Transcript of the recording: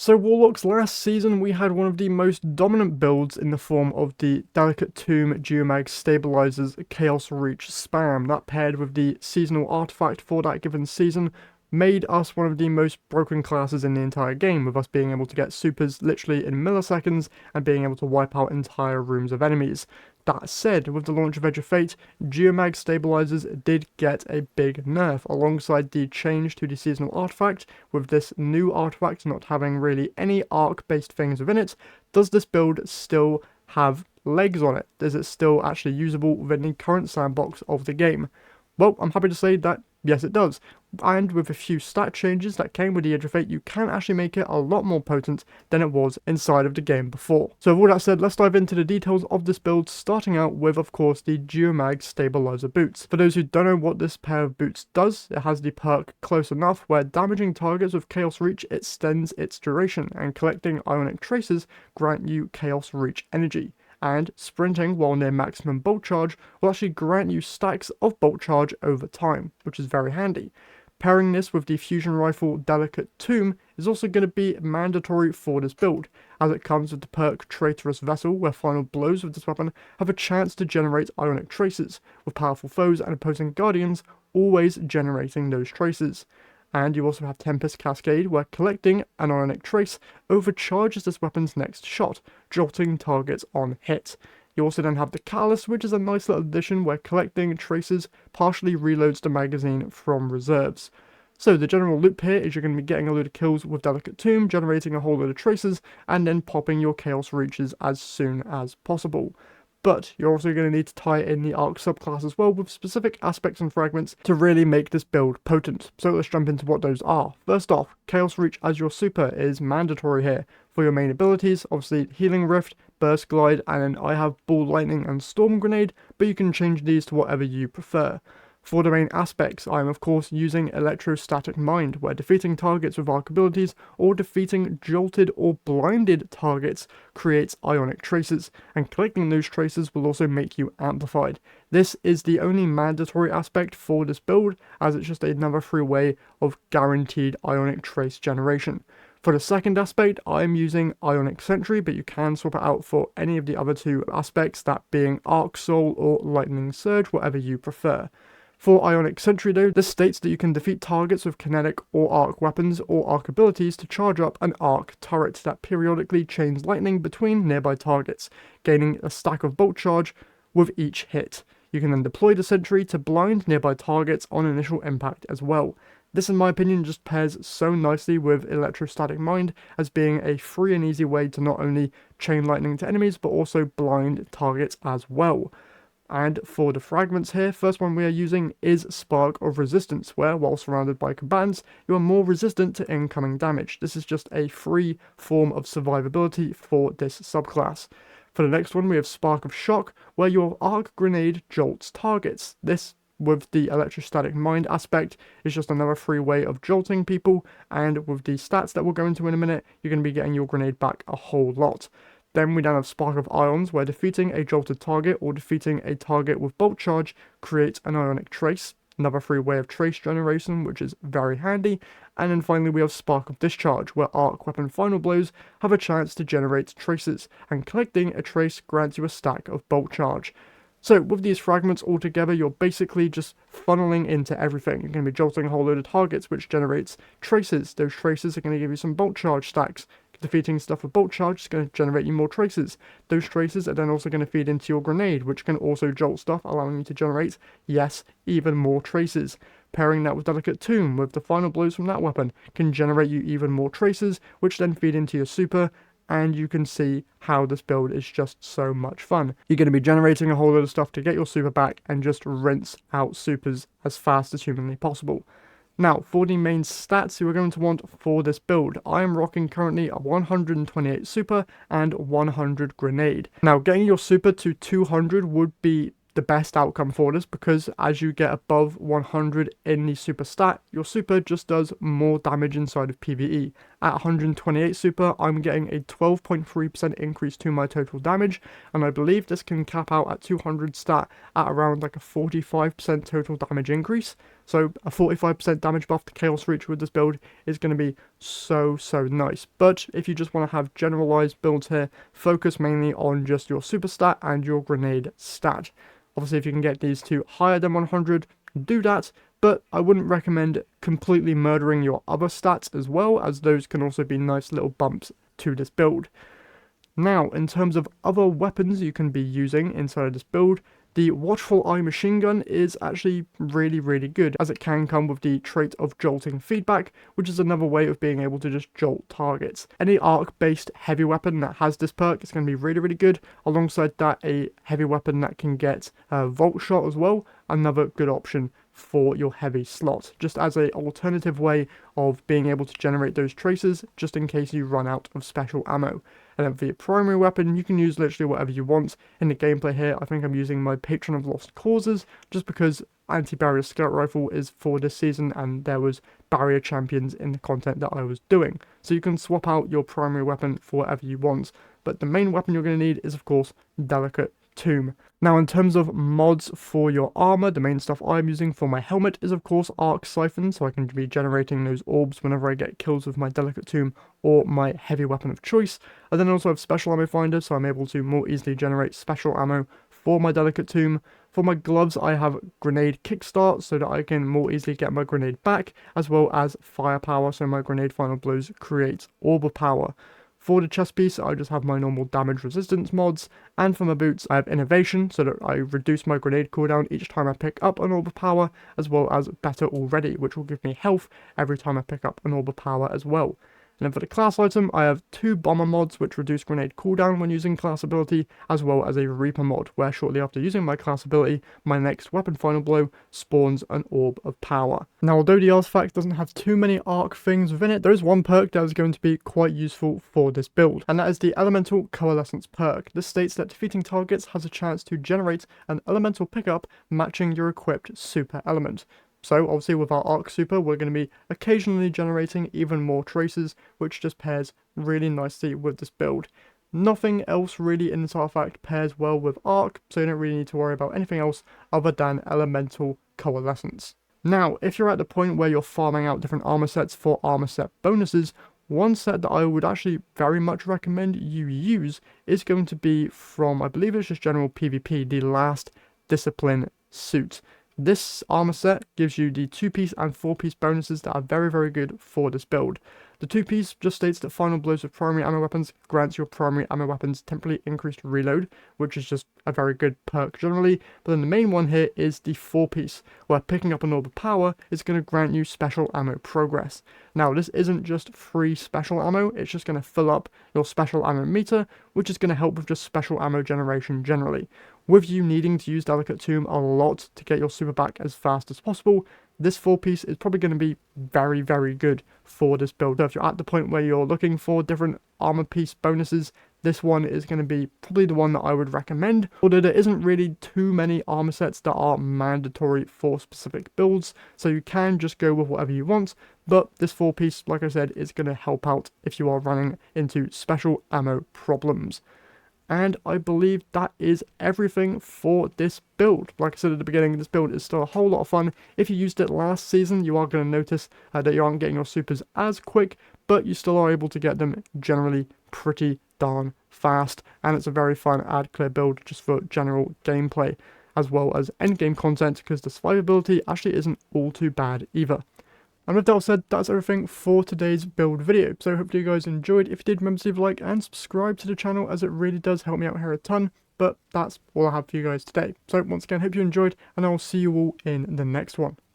So Warlocks, last season we had one of the most dominant builds in the form of the Delicate Tomb Geomag Stabilizer's Chaos Reach spam. That paired with the seasonal artifact for that given season made us one of the most broken classes in the entire game, with us being able to get supers literally in milliseconds and being able to wipe out entire rooms of enemies. That said, with the launch of Edge of Fate, Geomag Stabilizers did get a big nerf alongside the change to the seasonal artifact. With this new artifact not having really any arc based things within it, does this build still have legs on it? Is it still actually usable within the current sandbox of the game? Well, I'm happy to say that yes, it does. And with a few stat changes that came with the Edge of Fate, you can actually make it a lot more potent than it was inside of the game before. So with all that said, let's dive into the details of this build, starting out with, of course, the Geomag Stabilizer boots. For those who don't know what this pair of boots does, it has the perk Close Enough, where damaging targets with Chaos Reach extends its duration, and collecting Ionic Traces grant you Chaos Reach energy. And sprinting while near maximum bolt charge will actually grant you stacks of bolt charge over time, which is very handy. Pairing this with the fusion rifle Delicate Tomb is also going to be mandatory for this build, as it comes with the perk Traitorous Vessel, where final blows with this weapon have a chance to generate Ionic Traces, with powerful foes and opposing guardians always generating those traces. And you also have Tempest Cascade, where collecting an Ionic Trace overcharges this weapon's next shot, jolting targets on hit. You also then have the Catalyst, which is a nice little addition where collecting traces partially reloads the magazine from reserves. So the general loop here is you're going to be getting a load of kills with Delicate Tomb, generating a whole load of traces, and then popping your Chaos Reaches as soon as possible. But you're also going to need to tie in the Arc subclass as well with specific aspects and fragments to really make this build potent. So let's jump into what those are. First off, Chaos Reach as your super is mandatory here for your main abilities, obviously Healing Rift, Burst Glide, and then I have Ball Lightning and Storm Grenade, but you can change these to whatever you prefer. For the main aspects, I am of course using Electrostatic Mind, where defeating targets with arc abilities or defeating jolted or blinded targets creates Ionic Traces, and collecting those traces will also make you amplified. This is the only mandatory aspect for this build, as it's just another free way of guaranteed Ionic Trace generation. For the second aspect, I am using Ionic Sentry, but you can swap it out for any of the other two aspects, that being Arc Soul or Lightning Surge, whatever you prefer. For Ionic Sentry though, this states that you can defeat targets with kinetic or arc weapons or arc abilities to charge up an arc turret that periodically chains lightning between nearby targets, gaining a stack of bolt charge with each hit. You can then deploy the sentry to blind nearby targets on initial impact as well. This in my opinion just pairs so nicely with Electrostatic Mind as being a free and easy way to not only chain lightning to enemies but also blind targets as well. And for the fragments here, first one we are using is Spark of Resistance, where while surrounded by combatants, you are more resistant to incoming damage. This is just a free form of survivability for this subclass. For the next one we have Spark of Shock, where your arc grenade jolts targets. This, with the Electrostatic Mind aspect, is just another free way of jolting people, and with the stats that we'll go into in a minute, you're going to be getting your grenade back a whole lot. Then we have Spark of Ions, where defeating a jolted target or defeating a target with bolt charge creates an Ionic Trace, another free way of trace generation, which is very handy. And then finally we have Spark of Discharge, where arc weapon final blows have a chance to generate traces, and collecting a trace grants you a stack of bolt charge. So with these fragments all together, you're basically just funneling into everything. You're going to be jolting a whole load of targets, which generates traces. Those traces are going to give you some bolt charge stacks. Defeating stuff with bolt charge is going to generate you more traces. Those traces are then also going to feed into your grenade, which can also jolt stuff, allowing you to generate, yes, even more traces. Pairing that with Delicate Tomb, with the final blows from that weapon, can generate you even more traces, which then feed into your super, and you can see how this build is just so much fun. You're going to be generating a whole lot of stuff to get your super back and just rinse out supers as fast as humanly possible. Now, for the main stats you are going to want for this build, I am rocking currently a 128 super and 100 grenade. Now, getting your super to 200 would be the best outcome for this, because as you get above 100 in the super stat, your super just does more damage inside of PvE, at 128 super, I'm getting a 12.3% increase to my total damage, and I believe this can cap out at 200 stat at around like a 45% total damage increase. So a 45% damage buff to Chaos Reach with this build is going to be so nice. But if you just want to have generalized builds here, focus mainly on just your super stat and your grenade stat. Obviously, if you can get these two higher than 100, do that, but I wouldn't recommend completely murdering your other stats as well, as those can also be nice little bumps to this build. Now, in terms of other weapons you can be using inside this build, the Watchful Eye machine gun is actually really good, as it can come with the trait of jolting feedback, which is another way of being able to just jolt targets. Any arc-based heavy weapon that has this perk is going to be really good. Alongside that, a heavy weapon that can get Volt Shot as well, another good option for your heavy slot, just as an alternative way of being able to generate those traces just in case you run out of special ammo. And then for your primary weapon, you can use literally whatever you want. In the gameplay here, I think I'm using my Patron of Lost Causes, just because anti-barrier scout rifle is for this season and there was barrier champions in the content that I was doing. So you can swap out your primary weapon for whatever you want, but the main weapon you're going to need is of course Delicate Tomb. Now, in terms of mods for your armor, the main stuff I'm using for my helmet is of course Arc Siphon, so I can be generating those orbs whenever I get kills with my Delicate Tomb or my heavy weapon of choice. I then also have Special Ammo Finder, so I'm able to more easily generate special ammo for my Delicate Tomb. For my gloves, I have Grenade Kickstart, so that I can more easily get my grenade back, as well as Firepower, so my grenade final blows create Orb of Power. For the chest piece, I just have my normal damage resistance mods, and for my boots, I have Innovation, so that I reduce my grenade cooldown each time I pick up an Orb of Power, as well as Better Already, which will give me health every time I pick up an Orb of Power as well. And then for the class item, I have two bomber mods which reduce grenade cooldown when using class ability, as well as a Reaper mod, where shortly after using my class ability, my next weapon final blow spawns an orb of power. Now, although the artifact doesn't have too many arc things within it, there is one perk that is going to be quite useful for this build, and that is the Elemental Coalescence perk. This states that defeating targets has a chance to generate an elemental pickup matching your equipped super element. So obviously with our Arc Super, we're going to be occasionally generating even more traces, which just pairs really nicely with this build. Nothing else really in this artifact pairs well with Arc, so you don't really need to worry about anything else other than Elemental Coalescence. Now, if you're at the point where you're farming out different armor sets for armor set bonuses, one set that I would actually very much recommend you use is going to be from, I believe it's just general PvP, the Last Discipline suit. This armor set gives you the 2-piece and 4-piece bonuses that are very good for this build. The 2-piece just states that final blows with primary ammo weapons grants your primary ammo weapons temporarily increased reload, which is just a very good perk generally. But then the main one here is the 4-piece, where picking up an orb of power is going to grant you special ammo progress. Now, this isn't just free special ammo, it's just going to fill up your special ammo meter, which is going to help with just special ammo generation generally. With you needing to use Delicate Tomb a lot to get your super back as fast as possible, this 4-piece is probably going to be very good for this build. So if you're at the point where you're looking for different armor piece bonuses, this one is going to be probably the one that I would recommend, although there isn't really too many armor sets that are mandatory for specific builds, so you can just go with whatever you want, but this 4-piece, like I said, is going to help out if you are running into special ammo problems. And I believe that is everything for this build. Like I said at the beginning, this build is still a whole lot of fun. If you used it last season, you are going to notice that you aren't getting your supers as quick, but you still are able to get them generally pretty darn fast. And it's a very fun ad clear build just for general gameplay, as well as endgame content, because the survivability actually isn't all too bad either. And with that all said, that's everything for today's build video. So hopefully you guys enjoyed. If you did, remember to leave a like and subscribe to the channel, as it really does help me out here a ton. But that's all I have for you guys today. So once again, hope you enjoyed, and I will see you all in the next one.